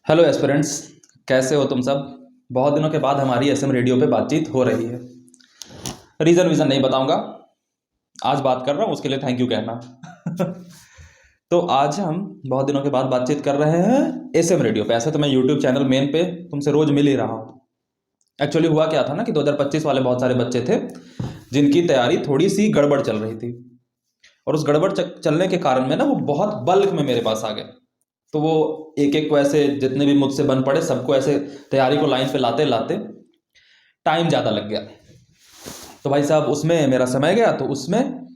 Hello aspirants, कैसे हो तुम सब। बहुत दिनों के बाद हमारी एसएम रेडियो पे बातचीत हो रही है। रीज़न वीज़न नहीं बताऊंगा, आज बात कर रहा हूँ उसके लिए थैंक यू कहना। तो आज हम बहुत दिनों के बाद बातचीत कर रहे हैं एसएम रेडियो पे। ऐसे तो मैं यूट्यूब चैनल मेन पे तुमसे रोज मिल ही रहा हूँ। एक्चुअली हुआ क्या था ना कि 2025 वाले बहुत सारे बच्चे थे जिनकी तैयारी थोड़ी सी गड़बड़ चल रही थी, और उस गड़बड़ चलने के कारण में ना वो बहुत बल्क में मेरे पास आ गए। तो वो एक एक को ऐसे जितने भी मुझसे बन पड़े सबको ऐसे तैयारी को लाइन पे लाते लाते टाइम ज़्यादा लग गया। तो भाई साहब उसमें मेरा समय गया, तो उसमें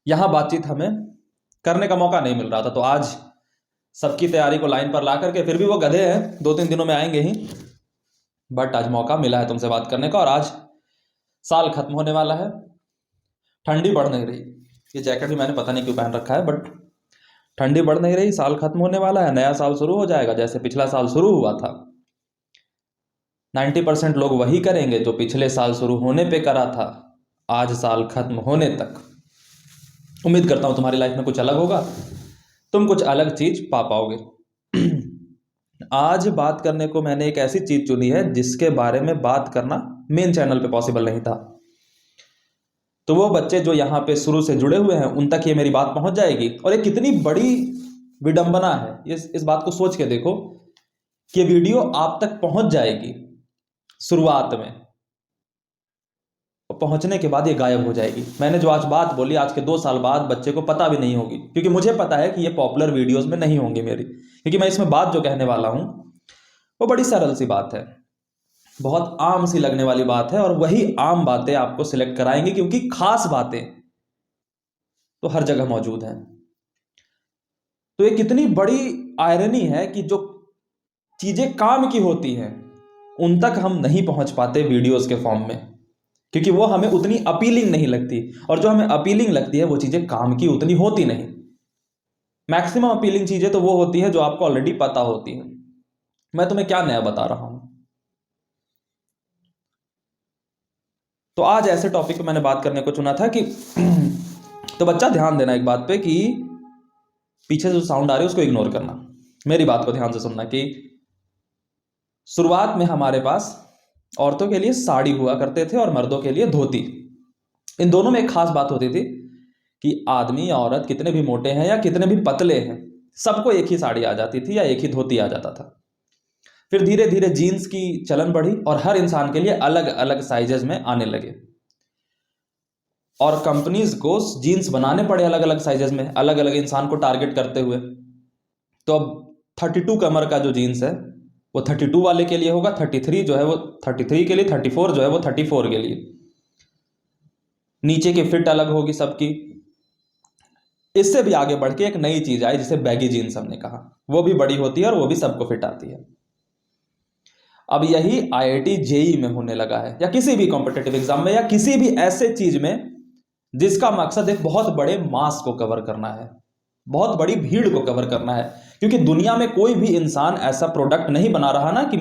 यहाँ बातचीत हमें करने का मौका नहीं मिल रहा था। तो आज सबकी तैयारी को लाइन पर ला करके, फिर भी वो गधे हैं, 2-3 दिनों में आएंगे ही, बट आज मौका मिला है तुमसे बात करने का। और आज साल खत्म होने वाला है, ठंडी बढ़ नहीं रही। ये जैकेट भी मैंने पता नहीं क्यों पहन रखा है, बट ठंडी बढ़ नहीं रही, साल खत्म होने वाला है, नया साल शुरू हो जाएगा। जैसे पिछला साल शुरू हुआ था, 90% लोग वही करेंगे जो पिछले साल शुरू होने पे करा था, आज साल खत्म होने तक। उम्मीद करता हूं तुम्हारी लाइफ में कुछ अलग होगा, तुम कुछ अलग चीज पा पाओगे। आज बात करने को मैंने एक ऐसी चीज चुनी है जिसके बारे में बात करना मेन चैनल पे पॉसिबल नहीं था। तो वो बच्चे जो यहाँ पे शुरू से जुड़े हुए हैं उन तक ये मेरी बात पहुंच जाएगी। और ये कितनी बड़ी विडंबना है, इस बात को सोच के देखो कि वीडियो आप तक पहुंच जाएगी शुरुआत में, और पहुंचने के बाद ये गायब हो जाएगी। मैंने जो आज बात बोली, आज के 2 साल बाद बच्चे को पता भी नहीं होगी, क्योंकि मुझे पता है कि ये पॉपुलर वीडियोस में नहीं होंगी मेरी। क्योंकि मैं इसमें बात जो कहने वाला हूं वो बड़ी सरल सी बात है, बहुत आम सी लगने वाली बात है, और वही आम बातें आपको सिलेक्ट कराएंगी, क्योंकि खास बातें तो हर जगह मौजूद हैं। तो ये कितनी बड़ी आयरनी है कि जो चीजें काम की होती हैं उन तक हम नहीं पहुंच पाते वीडियोस के फॉर्म में, क्योंकि वो हमें उतनी अपीलिंग नहीं लगती। और जो हमें अपीलिंग लगती है वो चीजें काम की उतनी होती नहीं। मैक्सिमम अपीलिंग चीजें तो वो होती हैं जो आपको ऑलरेडी पता होती हैं। मैं तुम्हें क्या नया बता रहा हूं। तो आज ऐसे टॉपिक पे मैंने बात करने को चुना था कि तो बच्चा ध्यान देना एक बात पे कि पीछे से जो साउंड आ रही है उसको इग्नोर करना, मेरी बात को ध्यान से सुनना। कि शुरुआत में हमारे पास औरतों के लिए साड़ी हुआ करते थे और मर्दों के लिए धोती। इन दोनों में एक खास बात होती थी कि आदमी या औरत कितने भी मोटे हैं या कितने भी पतले हैं, सबको एक ही साड़ी आ जाती थी या एक ही धोती आ जाता था। फिर धीरे धीरे जीन्स की चलन बढ़ी और हर इंसान के लिए अलग अलग साइजेस में आने लगे, और कंपनीज को जीन्स बनाने पड़े अलग अलग साइजेस में, अलग अलग इंसान को टारगेट करते हुए। तो अब 32 कमर का जो जीन्स है वो 32 वाले के लिए होगा, 33 जो है वो 33 के लिए, 34 जो है वो 34 के लिए। नीचे की फिट अलग होगी सबकी। इससे भी आगे बढ़ के एक नई चीज आई जिसे बैगी जीन्स हमने कहा, वो भी बड़ी होती है और वो भी सबको फिट आती है। अब यही आईआईटी जेई में होने लगा है, या किसी भी कॉम्पिटेटिव एग्जाम में, या किसी भी ऐसे चीज में जिसका मकसद एक बहुत बड़े मास को कवर करना है, बहुत बड़ी भीड़ को कवर करना है। क्योंकि दुनिया में कोई भी इंसान ऐसा प्रोडक्ट नहीं बना रहा ना कि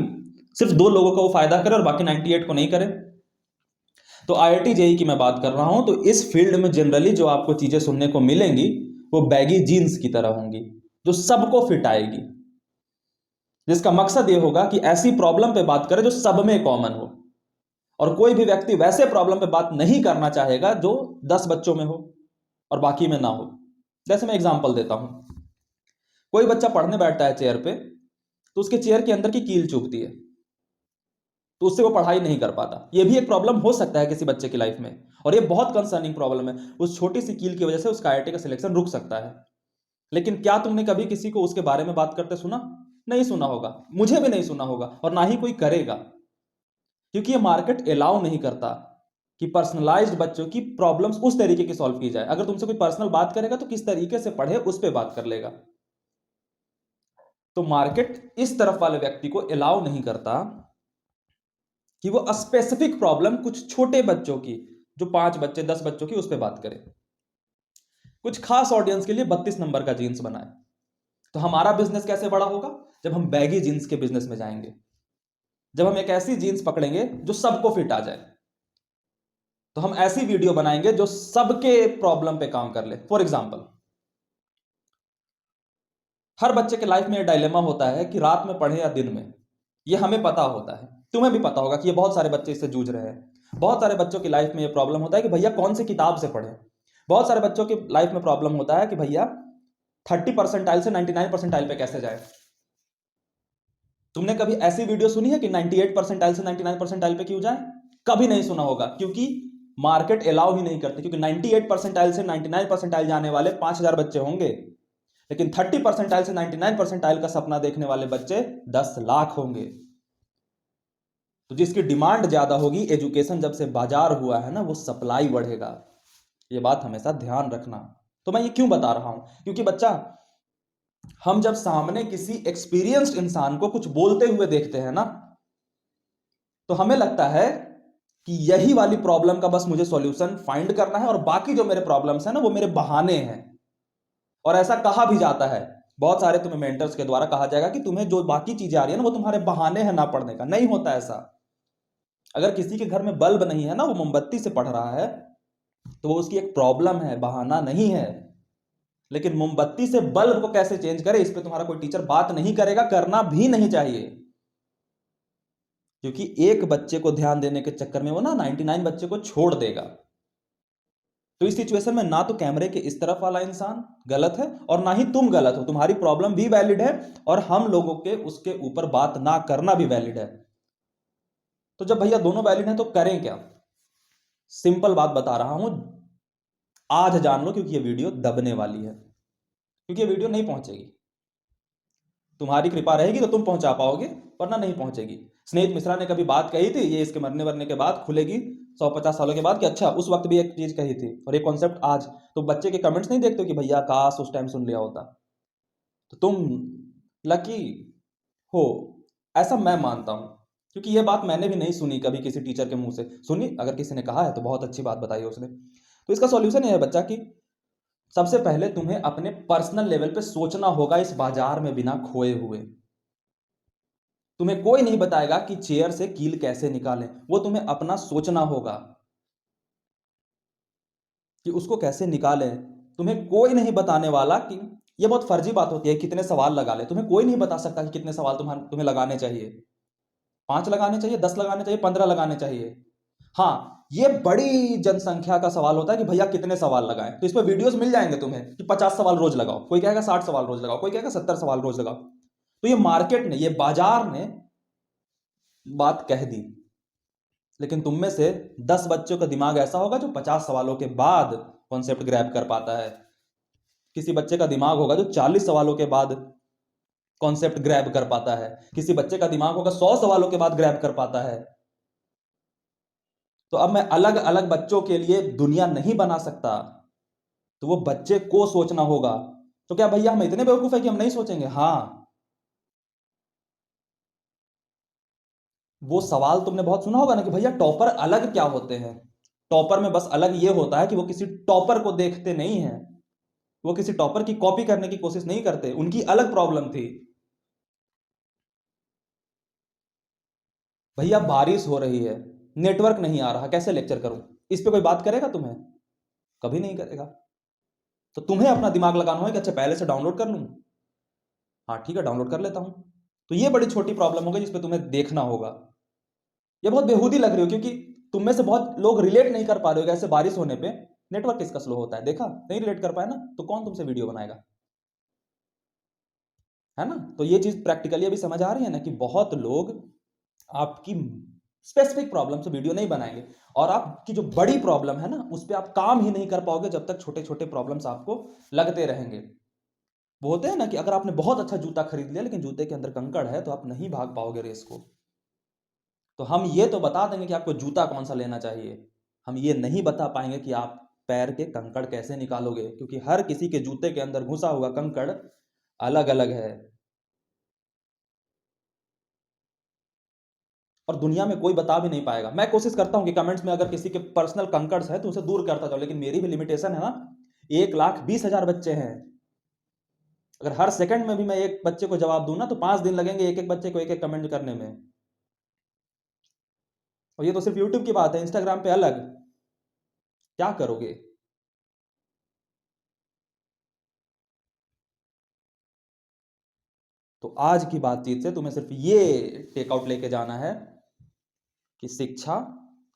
सिर्फ 2 लोगों को वो फायदा करे और बाकी 98 को नहीं करे। तो आईआईटी जेई की मैं बात कर रहा हूं, तो इस फील्ड में जनरली जो आपको चीजें सुनने को मिलेंगी वो बैगी जीन्स की तरह होंगी, जो सबको फिट आएगी, जिसका मकसद ये होगा कि ऐसी प्रॉब्लम पे बात करें जो सब में कॉमन हो। और कोई भी व्यक्ति वैसे प्रॉब्लम पे बात नहीं करना चाहेगा जो 10 बच्चों में हो और बाकी में ना हो। जैसे मैं एग्जांपल देता हूं, कोई बच्चा पढ़ने बैठता है चेयर पे, तो उसके चेयर के अंदर की कील चुभती है, तो उससे वो पढ़ाई नहीं कर पाता। ये भी एक प्रॉब्लम हो सकता है किसी बच्चे की लाइफ में, और ये बहुत कंसर्निंग प्रॉब्लम है। उस छोटी सी कील की वजह से उसका आईआईटी का सिलेक्शन रुक सकता है। लेकिन क्या तुमने कभी किसी को उसके बारे में बात करते सुना? नहीं सुना होगा, मुझे भी नहीं सुना होगा, और ना ही कोई करेगा, क्योंकि ये मार्केट अलाउ नहीं करता कि पर्सनलाइज्ड बच्चों की प्रॉब्लम्स उस तरीके की सॉल्व की जाए। अगर तुमसे कोई पर्सनल बात करेगा तो किस तरीके से पढ़े उस पर बात कर लेगा। तो मार्केट इस तरफ वाले व्यक्ति को अलाउ नहीं करता कि वो स्पेसिफिक प्रॉब्लम कुछ छोटे बच्चों की, जो 5 बच्चे 10 बच्चों की, उस पर बात करे। कुछ खास ऑडियंस के लिए 32 नंबर का जीन्स बनाए। तो हमारा बिजनेस कैसे बड़ा होगा? जब हम बैगी जीन्स के बिजनेस में जाएंगे, जब हम एक ऐसी जीन्स पकड़ेंगे जो सबको फिट आ जाए। तो हम ऐसी वीडियो बनाएंगे जो सबके प्रॉब्लम पे काम कर ले। फॉर एग्जाम्पल, हर बच्चे के लाइफ में ये डायलेमा होता है कि रात में पढ़े या दिन में। ये हमें पता होता है, तुम्हें भी पता होगा कि ये बहुत सारे बच्चे इससे जूझ रहे हैं। बहुत सारे बच्चों की लाइफ में ये प्रॉब्लम होता है कि भैया कौन सी किताब से पढ़े। बहुत सारे बच्चों की लाइफ में प्रॉब्लम होता है कि भैया 30% से 99% पे कैसे जाए। तुमने कभी ऐसी वीडियो सुनी है कि 98% से 99% पे क्यों जाए? कभी नहीं सुना होगा, क्योंकि मार्केट अलाउ ही नहीं करती। क्योंकि 98% से 99% जाने वाले 5,000 बच्चे होंगे, लेकिन 30% से 99% का सपना देखने वाले बच्चे 10 लाख होंगे। तो जिसकी डिमांड ज्यादा होगी, एजुकेशन जब से बाजार हुआ है ना, वो सप्लाई बढ़ेगा। ये बात हमेशा ध्यान रखना। तो मैं ये क्यों बता रहा हूं? क्योंकि बच्चा, हम जब सामने किसी एक्सपीरियंस्ड इंसान को कुछ बोलते हुए देखते हैं ना, तो हमें लगता है कि यही वाली प्रॉब्लम का बस मुझे सॉल्यूशन फाइंड करना है, और बाकी जो मेरे प्रॉब्लम्स हैं ना, वो मेरे बहाने हैं। और ऐसा कहा भी जाता है, बहुत सारे तुम्हें मेंटर्स के द्वारा कहा जाएगा कि तुम्हें जो बाकी चीजें आ रही है ना, वो तुम्हारे बहाने हैं ना पढ़ने का। नहीं होता ऐसा। अगर किसी के घर में बल्ब नहीं है ना, वो मोमबत्ती से पढ़ रहा है, तो वो उसकी एक प्रॉब्लम है, बहाना नहीं है। लेकिन मोमबत्ती से बल्ब को कैसे चेंज करे, इस पे तुम्हारा कोई टीचर बात नहीं करेगा, करना भी नहीं चाहिए। क्योंकि एक बच्चे को ध्यान देने के चक्कर में वो ना 99 बच्चे को छोड़ देगा। तो इस सिचुएशन में ना तो कैमरे के इस तरफ वाला इंसान गलत है, और ना ही तुम गलत हो। तुम्हारी प्रॉब्लम भी वैलिड है, और हम लोगों के उसके ऊपर बात ना करना भी वैलिड है। तो जब भैया दोनों वैलिड हैं, तो करें क्या? सिंपल बात बता रहा हूं, आज जान लो, क्योंकि ये वीडियो दबने वाली है। क्योंकि ये वीडियो नहीं पहुंचेगी। तुम्हारी कृपा रहेगी तो तुम पहुंचा पाओगे, वरना नहीं पहुंचेगी। स्नेहित मिश्रा ने कभी बात कही थी, ये इसके मरने वरने के बाद खुलेगी 150 सालों के बाद, कि अच्छा उस वक्त भी एक चीज कही थी, और ये कॉन्सेप्ट आज। तो बच्चे के कमेंट्स नहीं देखते हो कि भैया काश उस टाइम सुन लिया होता। तो तुम लकी हो, ऐसा मैं मानता हूं। क्योंकि ये बात मैंने भी नहीं सुनी कभी किसी टीचर के मुंह से। सुनी अगर किसी ने कहा है तो बहुत अच्छी बात बताई है उसने। तो इसका सॉल्यूशन ये है बच्चा, कि सबसे पहले तुम्हें अपने पर्सनल लेवल पे सोचना होगा, इस बाजार में बिना खोए हुए। तुम्हें कोई नहीं बताएगा कि चेयर से कील कैसे निकालें, वो तुम्हें अपना सोचना होगा कि उसको कैसे निकालें। तुम्हें कोई नहीं बताने वाला कि, ये बहुत फर्जी बात होती है, कितने सवाल लगा ले। तुम्हें कोई नहीं बता सकता कि कितने सवाल तुम्हें लगाने चाहिए। 5 लगाने चाहिए, 10 लगाने चाहिए, 15 लगाने चाहिए। हाँ, ये बड़ी जनसंख्या का सवाल होता है कि भैया कितने सवाल लगाएं। तो इस पर वीडियोस मिल जाएंगे तुम्हें कि 50 सवाल रोज लगाओ, कोई कहेगा 60 सवाल रोज लगाओ, कोई कहेगा 70 सवाल रोज लगाओ। तो ये मार्केट ने, ये बाजार ने बात कह दी। लेकिन तुम में से 10 बच्चों का दिमाग ऐसा होगा जो 50 सवालों के बाद कॉन्सेप्ट ग्रैब कर पाता है। किसी बच्चे का दिमाग होगा जो 40 सवालों के बाद कॉन्सेप्ट ग्रैब कर पाता है। किसी बच्चे का दिमाग होगा 100 सवालों के बाद ग्रैब कर पाता है। तो अब मैं अलग अलग बच्चों के लिए दुनिया नहीं बना सकता, तो वो बच्चे को सोचना होगा। तो क्या भैया हम इतने बेवकूफ है कि हम नहीं सोचेंगे? हाँ। वो सवाल तुमने बहुत सुना होगा ना कि भैया टॉपर अलग क्या होते हैं। टॉपर में बस अलग ये होता है कि वो किसी टॉपर को देखते नहीं है, वो किसी टॉपर की कॉपी करने की कोशिश नहीं करते, उनकी अलग प्रॉब्लम थी। भैया बारिश हो रही है, नेटवर्क नहीं आ रहा, कैसे लेक्चर करूं? इस पे कोई बात करेगा तुम्हें? कभी नहीं करेगा। तो तुम्हें अपना दिमाग लगाना है कि अच्छा पहले से डाउनलोड कर लूं। हाँ ठीक है, डाउनलोड कर लेता हूं। तो ये बड़ी छोटी प्रॉब्लम होगी जिस पे तुम्हें देखना होगा। ये बहुत बेहूदी लग रही हो, क्योंकि तुम में से बहुत लोग रिलेट नहीं कर पा रहे हो। ऐसे बारिश होने पे नेटवर्क किसका स्लो होता है, देखा? नहीं रिलेट कर पाए ना, तो कौन तुमसे वीडियो बनाएगा? है ना? तो ये चीज प्रैक्टिकली अभी समझ आ रही है ना, कि बहुत लोग आपकी स्पेसिफिक प्रॉब्लम से वीडियो नहीं बनाएंगे, और आपकी जो बड़ी प्रॉब्लम है ना, उस पर आप काम ही नहीं कर पाओगे जब तक छोटे छोटे प्रॉब्लम्स आपको लगते रहेंगे। वो होते हैं ना कि अगर आपने बहुत अच्छा जूता खरीद लिया, लेकिन जूते के अंदर कंकड़ है, तो आप नहीं भाग पाओगे रेस को। तो हम ये तो बता देंगे कि आपको जूता कौन सा लेना चाहिए, हम ये नहीं बता पाएंगे कि आप पैर के कंकड़ कैसे निकालोगे, क्योंकि हर किसी के जूते के अंदर घुसा हुआ कंकड़ अलग अलग है। और दुनिया में कोई बता भी नहीं पाएगा। मैं कोशिश करता हूं कि कमेंट्स में अगर किसी के पर्सनल कंकर्स है तो उसे दूर करता जाऊं, लेकिन मेरी भी लिमिटेशन है ना। 1,20,000 बच्चे हैं। अगर हर सेकंड में भी मैं एक बच्चे को जवाब दूं ना, तो 5 दिन लगेंगे एक एक बच्चे को एक एक कमेंट करने में। और ये तो सिर्फ यूट्यूब की बात है, इंस्टाग्राम पे अलग। क्या करोगे? आज की बातचीत से तुम्हें सिर्फ ये टेकआउट लेके जाना है कि शिक्षा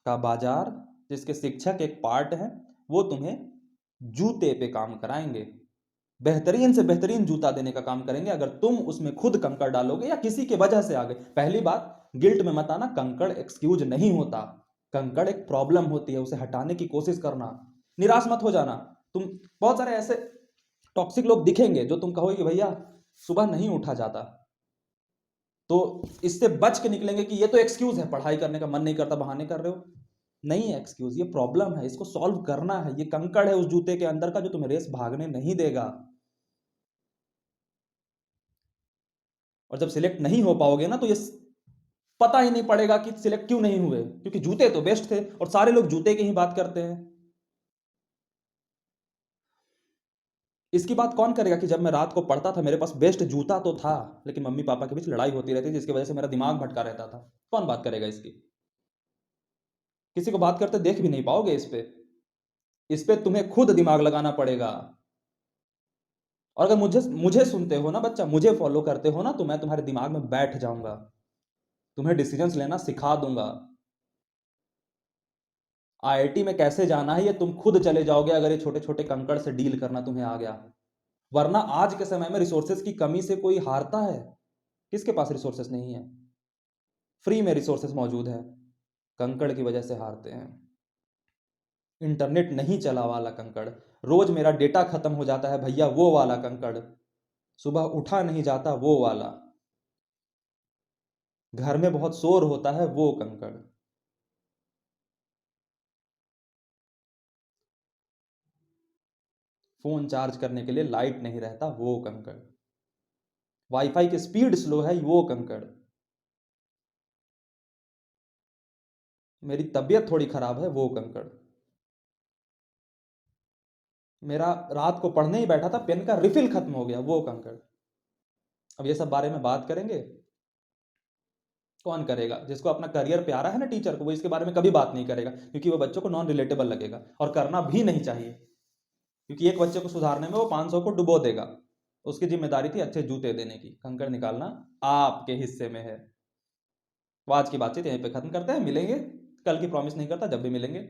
का बाजार, जिसके शिक्षक एक पार्ट है, वो तुम्हें जूते पे काम कराएंगे, बेहतरीन से बेहतरीन जूता देने का काम करेंगे अगर तुम उसमें खुद कंकड़ डालोगे या किसी के वजह से आ गए। पहली बात, गिल्ट में मत आना, कंकड़ एक्सक्यूज नहीं होता, कंकड़ एक प्रॉब्लम होती है, उसे हटाने की कोशिश करना, निराश मत हो जाना। तुम बहुत सारे ऐसे टॉक्सिक लोग दिखेंगे जो तुम कहोगे कि भैया सुबह नहीं उठा जाता, तो इससे बच के निकलेंगे कि ये तो एक्सक्यूज है, पढ़ाई करने का मन नहीं करता, बहाने कर रहे हो। नहीं है एक्सक्यूज, ये प्रॉब्लम है, इसको सॉल्व करना है। ये कंकड़ है उस जूते के अंदर का जो तुम्हें रेस भागने नहीं देगा। और जब सिलेक्ट नहीं हो पाओगे ना, तो ये पता ही नहीं पड़ेगा कि सिलेक्ट क्यों नहीं हुए, क्योंकि जूते तो बेस्ट थे और सारे लोग जूते की ही बात करते हैं। इसकी बात कौन करेगा कि जब मैं रात को पढ़ता था मेरे पास बेस्ट जूता तो था, लेकिन मम्मी पापा के बीच लड़ाई होती रहती जिसकी वजह से मेरा दिमाग भटका रहता था। कौन बात करेगा इसकी? किसी को बात करते देख भी नहीं पाओगे। इस पे तुम्हें खुद दिमाग लगाना पड़ेगा। और अगर मुझे मुझे सुनते हो ना बच्चा, मुझे फॉलो करते हो ना, तो मैं तुम्हारे दिमाग में बैठ जाऊंगा, तुम्हें डिसीजंस लेना सिखा दूंगा। आईआईटी में कैसे जाना है ये तुम खुद चले जाओगे अगर ये छोटे छोटे कंकड़ से डील करना तुम्हें आ गया। वरना आज के समय में रिसोर्सेज की कमी से कोई हारता है? किसके पास रिसोर्सेज नहीं है? फ्री में रिसोर्सेज मौजूद है, कंकड़ की वजह से हारते हैं। इंटरनेट नहीं चला वाला कंकड़, रोज मेरा डेटा खत्म हो जाता है भैया वो वाला कंकड़, सुबह उठा नहीं जाता वो वाला, घर में बहुत शोर होता है वो कंकड़, फोन चार्ज करने के लिए लाइट नहीं रहता वो कंकड़, वाईफाई की स्पीड स्लो है वो कंकड़, मेरी तबीयत थोड़ी खराब है वो कंकड़, मेरा रात को पढ़ने ही बैठा था पेन का रिफिल खत्म हो गया वो कंकड़। अब ये सब बारे में बात करेंगे? कौन करेगा? जिसको अपना करियर प्यारा है ना टीचर को, वो इसके बारे में कभी बात नहीं करेगा, क्योंकि वो बच्चों को नॉन रिलेटेबल लगेगा और करना भी नहीं चाहिए, क्योंकि एक बच्चे को सुधारने में वो 500 को डुबो देगा। उसकी जिम्मेदारी थी अच्छे जूते देने की, कंकड़ निकालना आपके हिस्से में है। तो आज की बातचीत यहीं पे खत्म करते हैं, मिलेंगे कल की प्रॉमिस नहीं करता, जब भी मिलेंगे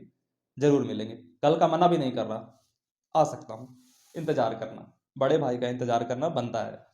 जरूर मिलेंगे, कल का मना भी नहीं कर रहा, आ सकता हूँ, इंतजार करना, बड़े भाई का इंतजार करना बनता है।